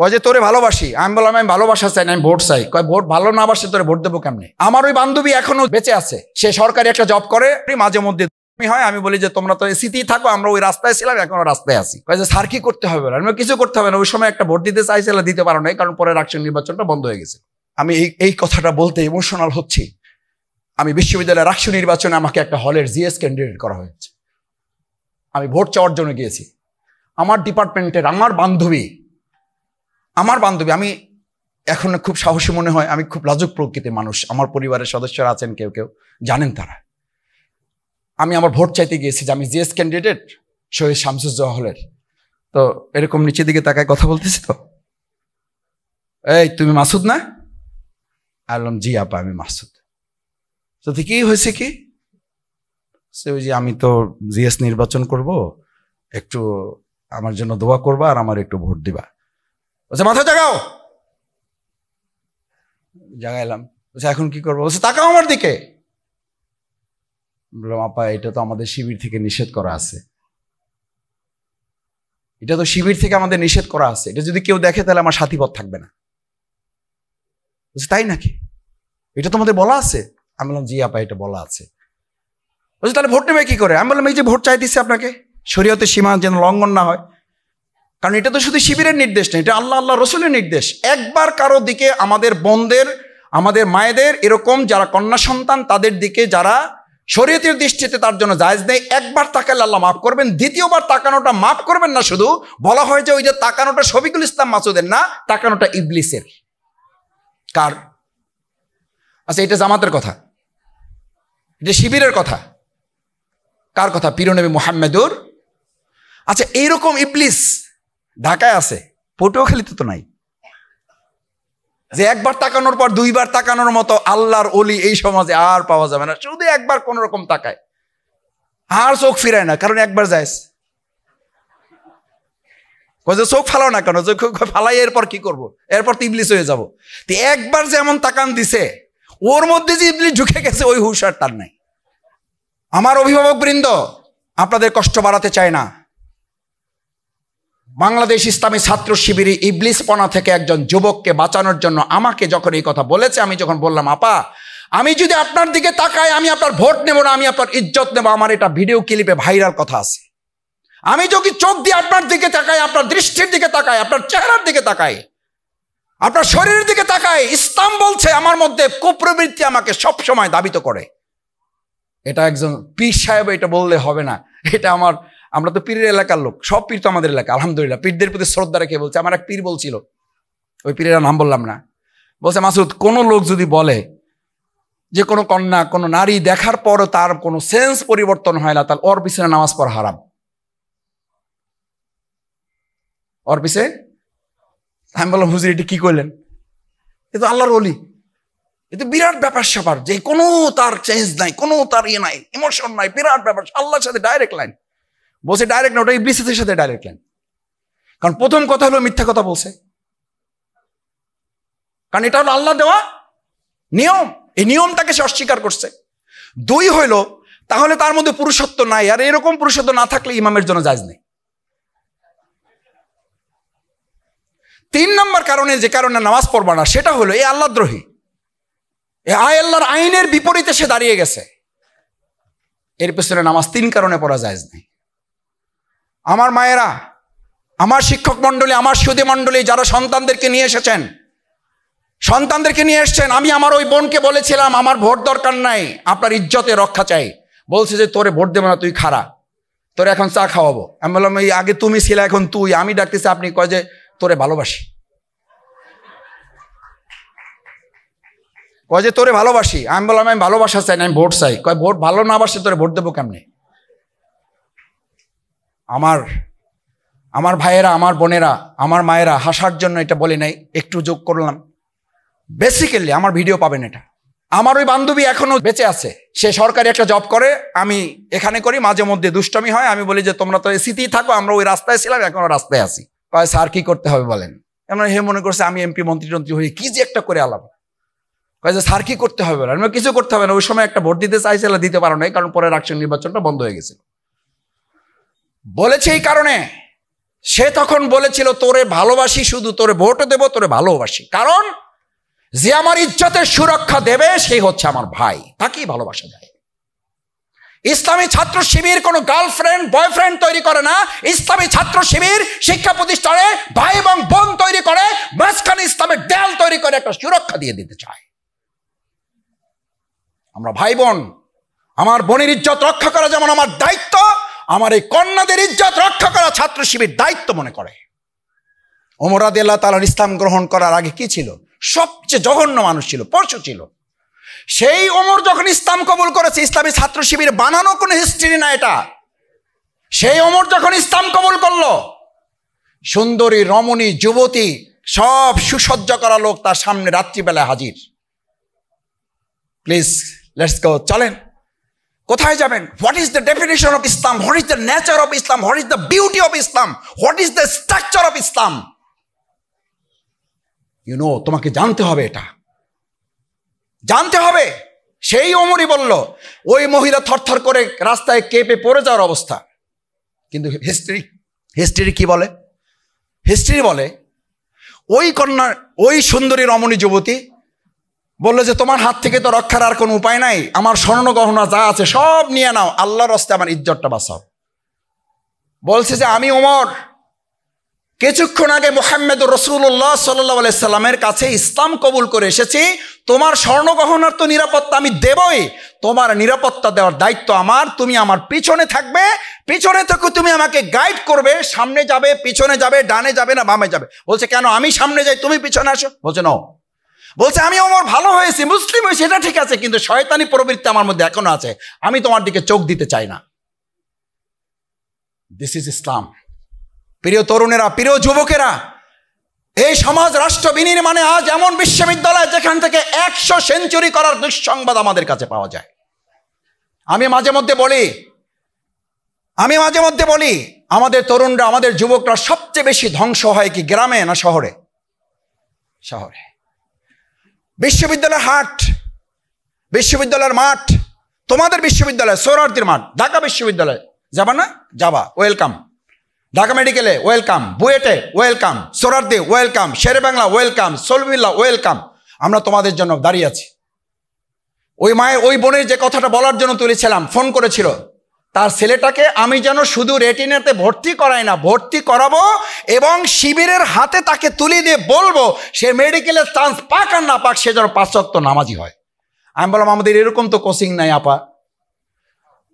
কয় যে তোরে ভালোবাসি। আমি বললাম আমি ভালোবাসা চাই না, আমি ভোট চাই। কয় ভোট ভালো না বাসে তোরে ভোট দেবো কেমনে? আমার ওই বান্ধবী এখনো বেঁচে আছে, সে সরকারি একটা জব করে, মাঝে মধ্যে হয়। আমি বলি যে তোমরা তো এসিতেই থাকো, আমরা ওই রাস্তায় ছিলাম, এখনো রাস্তায় আছি। কয় যে স্যার কি করতে হবে? আমি কিছু করতে হবে না, ওই সময় একটা ভোট দিতে চাইছিল, দিতে পারো নাই, কারণ পরে রাষ্ট্রীয় নির্বাচনটা বন্ধ হয়ে গেছে। আমি এই কথাটা বলতে ইমোশনাল হচ্ছি। আমি বিশ্ববিদ্যালয়ের রাষ্ট্রীয় নির্বাচনে আমাকে একটা হলের জিএস ক্যান্ডিডেট করা হয়েছে। আমি ভোট চাওয়ার জন্য গিয়েছি। আমার ডিপার্টমেন্টের আমার বান্ধবী, আমি এখন খুব সাহসী মনে হয়, আমি খুব লাজুক প্রকৃতির মানুষ। আমার পরিবারের সদস্যরা আছেন, কেউ কেউ জানেন তারা। আমি আমার ভোট চাইতে গিয়েছি যে আমি জিএস ক্যান্ডিডেট শহীদ শামসুজ্জোহা হলের। তো এরকম নিচের দিকে তাকায় কথা বলতেছি, তো এই তুমি মাসুদ না? বললাম জি আপা আমি মাসুদ। তো কি হয়েছে কি? সে ওই যে আমি তো জিএস নির্বাচন করব, একটু আমার জন্য দোয়া করবা আর আমার একটু ভোট দিবা। বলছে মাথা জাগাও। জাগাইলাম। বলছে এখন কি করবো? বলছে তাকাও আমার দিকে। বললাম আপা এটা তো আমাদের শিবির থেকে নিষেধ করা আছে, এটা তো শিবির থেকে আমাদের নিষেধ করা আছে, এটা যদি কেউ দেখে তাহলে আমার সাথীপদ থাকবে না। বলছে তাই নাকি? এটা তো আমাদের বলা আছে। আমি বললাম জি আপা এটা বলা আছে। বলছে তাহলে ভোট নেবে কি করে? আমি বললাম এই যে ভোট চাইতেছি আপনাকে, শরীয়তের সীমা যেন লঙ্ঘন না হয়, কারণ এটা তো শুধু শিবিরের নির্দেশ না, এটা আল্লাহ রসুলের নির্দেশ। একবার কারো দিকে আমাদের বোনদের, আমাদের মায়েদের, এরকম যারা কন্যা সন্তান তাদের দিকে যারা শরীয়তের দৃষ্টিতে তার জন্য জায়েজ নেই, একবার তাকালে আল্লাহ মাফ করবেন। দ্বিতীয়বার তাকানোটা মাফ করবেন না, শুধু বলা হয় যে ওই যে তাকানোটা শফিকুল ইসলাম মাসুদের না, তাকানোটা ইবলিসের। কার? আচ্ছা এটা জামাতের কথা, এটা শিবিরের কথা, কার কথা? প্রিয়নবী মুহাম্মদুর। আচ্ছা এইরকম ইবলিস ঢাকায় আছে, পটুয়াখালীতে তো নাই, যে একবার তাকানোর পর দুইবার তাকানোর মতো আল্লাহর ওলি এই সমাজে আর পাওয়া যাবে না। শুধু একবার কোন রকম তাকায় আর চোখ ফিরায় না, কারণ একবার যায়। চোখ ফালাও না কেন? চোখ ফালাই এরপর কি করব? এরপর তো ইবলিস হয়ে যাব। তো একবার যেমন তাকান দিছে, ওর মধ্যে যে ইবলিস ঢুকে গেছে ওই হুঁশ আর তার নাই। আমার অভিভাবক বৃন্দ, আপনাদের কষ্ট বাড়াতে চায় না। বাংলাদেশ ইসলামী ছাত্র শিবিরে ইবলিসপনা থেকে একজন যুবককে বাঁচানোর জন্য আমাকে যখন এই কথা বলেছে, আমি যখন বললাম আপা আমি যদি আপনার দিকে তাকাই আমি আপনার ভোট নেব না, আমি আপনার ইজ্জত নেব, আমার এটা ভিডিও ক্লিপে ভাইরাল কথা আছে। আমি যদি চোখ দিয়ে আপনার দিকে তাকাই, আপনার দৃষ্টির দিকে তাকাই, আপনার চেহারার দিকে তাকাই, আপনার শরীরের দিকে তাকাই, ইসলাম বলছে আমার মধ্যে কুপ্রবৃত্তি আমাকে সব সময় দাবিত করে। এটা একজন পীর সাহেব এটা বললে হবে না, এটা আমরা তো পীরের এলাকার লোক, সব পীর তো আমাদের এলাকা আলহামদুলিল্লাহ, পীরদের প্রতি শ্রদ্ধা রেখে বলছে। আমার এক পীর বলছিল, ওই পীরের নাম বললাম না, বলছে মাসুদ কোন লোক যদি বলে যে কোনো কন্যা কোনো নারী দেখার পরও তার কোনো সেন্স পরিবর্তন হয় না, তাহলে ওর পিছনে নামাজ পড়া হারাম। ওর পিছে আমি বললাম হুজুর এটা কি করলেন? এ তো আল্লাহর ওলি, এ তো বিরাট ব্যাপার স্যাপার, যে কোনো তার চেঞ্জ নাই, কোনো তার ইয়ে নাই, ইমোশন নাই, বিরাট ব্যাপার, আল্লাহর সাথে ডাইরেক্ট লাইন। বলছে ডাইরেক্ট না, ওটা ইবলিসের সাথে ডাইরেক্ট লাইন। কারণ প্রথম কথা হলো মিথ্যা কথা বলছে, কারণ এটা হলো আল্লাহ দেওয়া নিয়ম, এই নিয়মটাকে সে অস্বীকার করছে। দুই হইল তাহলে তার মধ্যে পুরুষত্ব নাই, আর এরকম পুরুষত্ব না থাকলে ইমামের জন্য জায়েজ নেই। তিন নম্বর কারণে, যে কারণে নামাজ পড়বা না, সেটা হলো এই আল্লাহদ্রোহী, এই আল্লাহর আইনের বিপরীতে সে দাঁড়িয়ে গেছে। এর পেছনে নামাজ তিন কারণে পড়া জায়েজ নেই। আমার মায়েরা, আমার শিক্ষক মন্ডলী, আমার সুধী মন্ডলী যারা সন্তানদেরকে নিয়ে এসছেন, আমি আমার ওই বোনকে বলেছিলাম আমার ভোট দরকার নাই, আপনার ইজ্জতে রক্ষা চাই। বলছে যে তোরে ভোট দেবো না, তুই খারা, তোরে এখন চা খাওয়াবো। আমি বললাম এই আগে তুমি ছিলে, এখন তুই। আমি ডাকতেছি, আপনি কয় যে তোরে ভালোবাসি, কয় যে তোরে ভালোবাসি। আমি বললাম আমি ভালোবাসা চাই না, আমি ভোট চাই। কয় ভোট ভালো না বাসে তোরে ভোট দেবো কেমনে? আমার ভাইয়েরা, আমার বোনেরা, আমার মায়েরা, হাসার জন্য এটা বলি নাই, একটু যোগ করলাম। বেসিক্যালি আমার ভিডিও পাবেন এটা। আমার ওই বান্ধবী এখনো বেঁচে আছে, সে সরকারি একটা জব করে, আমি এখানে করি, মাঝে মধ্যে দুষ্টমি হয়। আমি বলি যে তোমরা তো এসিতেই থাকো, আমরা ওই রাস্তায় ছিলাম, এখনো রাস্তায় আছি। কয় স্যার কি করতে হবে বলেন? এমন হে মনে করছে আমি এমপি মন্ত্রী হয়ে কি যে একটা করে আলাম। কয় যে স্যার কি করতে হবে বলেন? কিছু করতে হবে না, ওই সময় একটা ভোট দিতে চাইছিল, দিতে পারো নাই, কারণ পরে রাষ্ট্রীয় নির্বাচনটা বন্ধ হয়ে গেছে। বলেছে এই কারণে সে তখন বলেছিল তোরে ভালোবাসি, শুধু তোরে ভোটও দেব, তোরে ভালোবাসি, কারণ যে আমার ইজ্জতের সুরক্ষা দেবে সেই হচ্ছে আমার ভাই, তাকেই ভালোবাসা যায়। ইসলামী ছাত্র শিবির কোনো গার্লফ্রেন্ড বয়ফ্রেন্ড তৈরি করে না। ইসলামী ছাত্র শিবির শিক্ষা প্রতিষ্ঠানে ভাই এবং বোন তৈরি করে, মাঝখানে ইসলামের দেয়াল তৈরি করে একটা সুরক্ষা দিয়ে দিতে চায়। আমরা ভাই বোন, আমার বোনের ইজ্জত রক্ষা করা যেমন আমার দায়িত্ব, আমার এই কন্যাদের ইজ্জত রক্ষা করা ছাত্র শিবির দায়িত্ব মনে করে। ওমর রাদিয়াল্লাহু তাআলা ইসলাম গ্রহণ করার আগে কি ছিল? সবচেয়ে জঘন্য মানুষ ছিল, পশু ছিল। সেই ওমর যখন ইসলাম কবুল করেছে, ইসলামী ছাত্র শিবির বানানো কোনো হিস্ট্রি না এটা। সেই ওমর যখন ইসলাম কবুল করলো, সুন্দরী রমণী যুবতী সব সুসজ্জা করা লোক তার সামনে রাত্রিবেলায় হাজির। প্লিজ লেটস গো, চলেন। কোথায় যাবেন? What is the definition of Islam? What is the nature of Islam? What is the beauty of Islam? What is the structure of Islam? তোমাকে জানতে হবে, এটা জানতে হবে। সেই ওমরই বলল, ওই মহিলা থরথর করে রাস্তায় কেঁপে পড়ে যাওয়ার অবস্থা। কিন্তু হিস্ট্রি কি বলে? হিস্ট্রি বলে ওই কন্যা, ওই সুন্দরী রমণী যুবতী বললো যে তোমার হাত থেকে তো রক্ষার আর কোনো উপায় নাই, আমার স্বর্ণ গহনা যা আছে সব নিয়ে নাও, আল্লাহর রাস্তায় আমার ইজ্জতটা বাঁচাও। বলছে যে আমি ওমর কিছুক্ষণ আগে মুহাম্মদুর রাসূলুল্লাহ সাল্লাল্লাহু আলাইহি সাল্লামের কাছে ইসলাম কবুল করে এসেছি, তোমার স্বর্ণ গহনার তো নিরাপত্তা আমি দেবই, তোমার নিরাপত্তা দেওয়ার দায়িত্ব আমার। তুমি আমার পিছনে থাকবে, পিছনে থেকে তুমি আমাকে গাইড করবে, সামনে যাবে, পিছনে যাবে, ডানে যাবে না বামে যাবে। বলছে কেন, আমি সামনে যাই, তুমি পিছনে আসো। বলছে নো। বলছে আমি ওমর ভালো হয়েছি, মুসলিম হয়েছি, এটা ঠিক আছে, কিন্তু শয়তানি প্রবৃত্তি আমার মধ্যে এখনো আছে, আমি তোমার দিকে চোখ দিতে চাই না। দিস ইজ ইসলাম। প্রিয় তরুণেরা, প্রিয় যুবকেরা, এই সমাজ রাষ্ট্র বিনির্মাণে আজ এমন বিশ্ববিদ্যালয় যেখান থেকে 100 সেঞ্চুরি করার দুঃসংবাদ আমাদের কাছে পাওয়া যায়। আমি মাঝে মধ্যে বলি আমাদের তরুণরা, আমাদের যুবকরা সবচেয়ে বেশি ধ্বংস হয় কি গ্রামে না শহরে? শহরে। বিশ্ববিদ্যালয়ের হাট, বিশ্ববিদ্যালয়ের মাঠ, তোমাদের বিশ্ববিদ্যালয় সোহরাওয়ার্দীর মাঠ, ঢাকা বিশ্ববিদ্যালয় যাবা না? যাবা, ওয়েলকাম। ঢাকা মেডিকেলে ওয়েলকাম, বুয়েটে welcome, Suhrawardy welcome, Sherebangla welcome, সলবিল্লা ওয়েলকাম। আমরা তোমাদের জন্য দাঁড়িয়ে আছি। ওই মায়ের, ওই বোনের যে কথাটা বলার জন্য তুলেছিলাম, ফোন করেছিল, তার ছেলেটাকে আমি যেন শুধু রেটিনাতে ভর্তি করাই না, ভর্তি করাবো এবং শিবিরের হাতে তাকে তুলে দিয়ে বলবো সে মেডিকেলের চান্স পাক আর না পাক, সে যেন 5 ওয়াক্ত নামাজি হয়। আমি বললাম আমাদের এরকম তো কোচিং নাই আপা।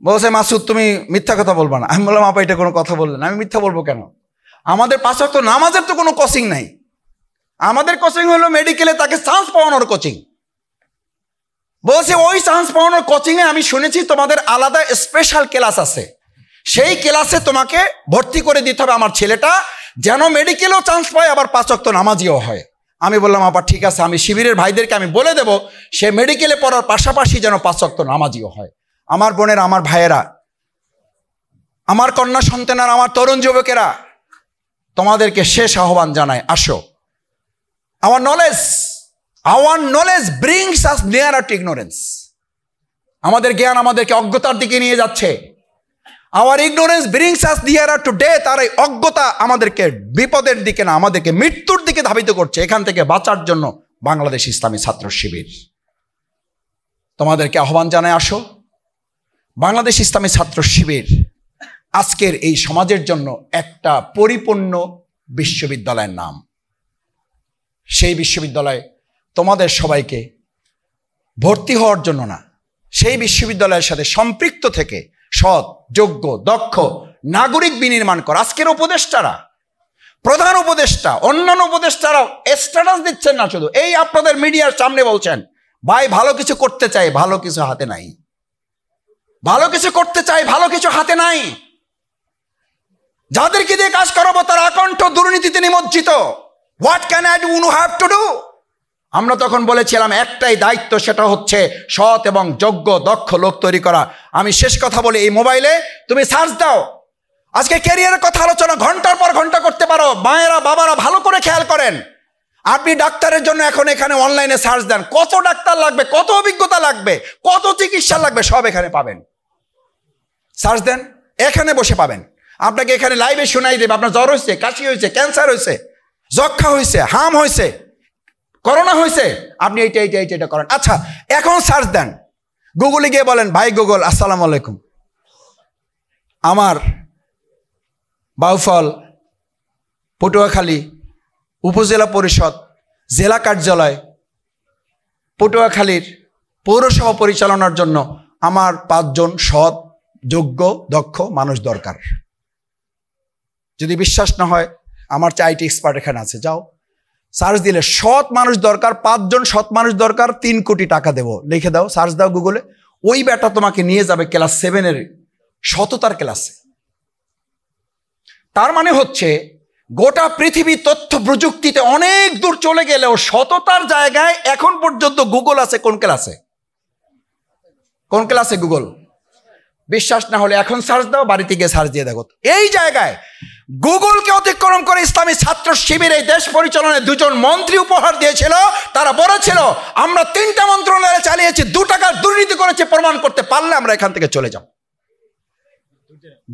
বলছে মাসুদ তুমি মিথ্যা কথা বলবা না। আমি বললাম আপা এটা কোনো কথা বললেন, আমি মিথ্যা বলবো কেন? আমাদের 5 ওয়াক্ত নামাজের তো কোনো কোচিং নাই, আমাদের কোচিং হলো মেডিকেলে তাকে চান্স পাওয়ানোর কোচিং। বলছে ওই চান্স পাওয়ানোর কোচিংয়ে আমি শুনেছি তোমাদের আলাদা স্পেশাল ক্লাস আছে, সেই ক্লাসে তোমাকে ভর্তি করে দিতে হবে আমার ছেলেটা, যেন মেডিকেলেও চান্স পায় আবার 5 ওয়াক্ত নামাজিও হয়। আমি বললাম আপা ঠিক আছে, আমি শিবিরের ভাইদেরকে আমি বলে দেব সে মেডিকেলে পড়ার পাশাপাশি যেন 5 ওয়াক্ত নামাজিও হয়। আমার বোনেরা, আমার ভাইয়েরা, আমার কন্যা সন্তানেরা, আমার তরুণ যুবকেরা, তোমাদেরকে শেষ আহ্বান জানাই, আসো। Our knowledge brings us nearer to ignorance. আমাদের জ্ঞান আমাদেরকে অজ্ঞতার দিকে নিয়ে যাচ্ছে। Our ignorance brings us nearer to death. আর এই অজ্ঞতা আমাদেরকে বিপদের দিকে না, আমাদেরকে মৃত্যুর দিকে ধাবিত করছে। এখান থেকে বাঁচার জন্য বাংলাদেশ ইসলামী ছাত্র শিবির তোমাদেরকে আহ্বান জানায়, আসো। বাংলাদেশ ইসলামী ছাত্র শিবির আজকের এই সমাজের জন্য একটা পরিপূর্ণ বিশ্ববিদ্যালয়ের নাম। সেই বিশ্ববিদ্যালয়ে তোমাদের সবাইকে ভর্তি হওয়ার জন্য না, সেই বিশ্ববিদ্যালয়ের সাথে সম্পৃক্ত থেকে সৎ, যোগ্য, দক্ষ নাগরিক বিনির্মাণ করা। আজকের উপদেষ্টারা, প্রধান উপদেষ্টা, অন্যান্য উপদেষ্টারাও স্ট্যাটাস দিচ্ছেন না, শুধু এই আপনাদের মিডিয়ার সামনে বলছেন ভাই ভালো কিছু করতে চাই, ভালো কিছু হাতে নাই, ভালো কিছু করতে চাই, ভালো কিছু হাতে নাই। যাদেরকে দিয়ে কাজ করাবো তারা আকণ্ঠ দুর্নীতিতে নিমজ্জিত। What can I do, you have to do. আমরা তখন বলেছিলাম একটাই দায়িত্ব, সেটা হচ্ছে সৎ এবং যোগ্য দক্ষ লোক তৈরি করা। আমি শেষ কথা বলি, এই মোবাইলে তুমি সার্চ দাও, আজকে ক্যারিয়ারের কথা আলোচনা ঘন্টার পর ঘন্টা করতে পারো। মায়েরা বাবারা ভালো করে খেয়াল করেন, আপনি ডাক্তারের জন্য এখন এখানে অনলাইনে সার্চ দেন, কত ডাক্তার লাগবে, কত অভিজ্ঞতা লাগবে, কত চিকিৎসা লাগবে, সব এখানে পাবেন। সার্চ দেন, এখানে বসে পাবেন। আপনাকে এখানে লাইভে শোনাই দেবে আপনার জ্বর হয়েছে, কাশি হয়েছে, ক্যান্সার হয়েছে, যক্ষা হয়েছে, হাম হয়েছে, করোনা হয়েছে, আপনি এইটা এইটা এইটা এটা করেন। আচ্ছা, এখন সার্চ দেন, গুগলে গিয়ে বলেন, ভাই গুগল আসসালামু আলাইকুম, আমার বাউফল পটুয়াখালী উপজেলা পরিষদ জেলা কার্যালয় পটুয়াখালীর পৌরসভা পরিচালনার জন্য আমার 5 জন সৎ যোগ্য দক্ষ মানুষ দরকার। যদি বিশ্বাস না হয়, আমার চাইটি এক্সপার্ট এখানে আছে, যাও সার্চ দিলে সৎ মানুষ দরকার, 5 জন সৎ মানুষ দরকার, 3 কোটি টাকা দেবো, লিখে দাও, সার্চ দাও গুগলে, ওই বেটা তোমাকে নিয়ে যাবে ক্লাস 7-এর সততার ক্লাসে। তার মানে হচ্ছে গোটা পৃথিবী তথ্য প্রযুক্তিতে অনেক দূর চলে গেলেও সততার জায়গায় এখন পর্যন্ত গুগল আছে। কোন ক্লাসে? কোন ক্লাসে গুগল? বিশ্বাস না হলে এখন সার্চ দাও, বাড়িতে গিয়ে সার্চ দিয়ে দেখো। এই জায়গায় গুগলকে অতিক্রম করে ইসলামী ছাত্র শিবির এই দেশ পরিচালনায় 2 জন মন্ত্রী উপহার দিয়েছিল। তারা বলেছিল, আমরা 3টা মন্ত্রণালয় চালিয়েছি, 2 টাকার দুর্নীতি করেছে, প্রমাণ করতে পারলে আমরা এখান থেকে চলে যাব।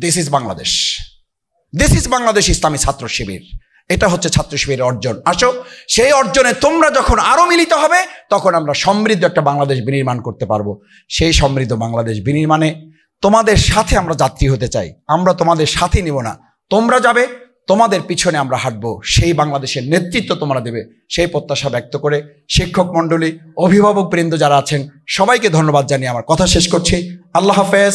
This is Bangladesh, this is Bangladesh ইসলামী ছাত্র শিবির। এটা হচ্ছে ছাত্র শিবিরের অর্জন। আসো, সেই অর্জনে তোমরা যখন আরো মিলিত হবে, তখন আমরা সমৃদ্ধ একটা বাংলাদেশ বিনির্মাণ করতে পারবো। সেই সমৃদ্ধ বাংলাদেশ বিনির্মাণে তোমাদের সাথে আমরা যাত্রী হতে চাই। আমরা তোমাদের সাথে নিব না, তোমরা যাবে, তোমাদের পিছনে আমরা হাঁটবো। সেই বাংলাদেশের নেতৃত্ব তোমরা দেবে, সেই প্রত্যাশা ব্যক্ত করে শিক্ষক মণ্ডলী, অভিভাবক বৃন্দ যারা আছেন, সবাইকে ধন্যবাদ জানিয়ে আমার কথা শেষ করছি। আল্লাহ হাফেজ।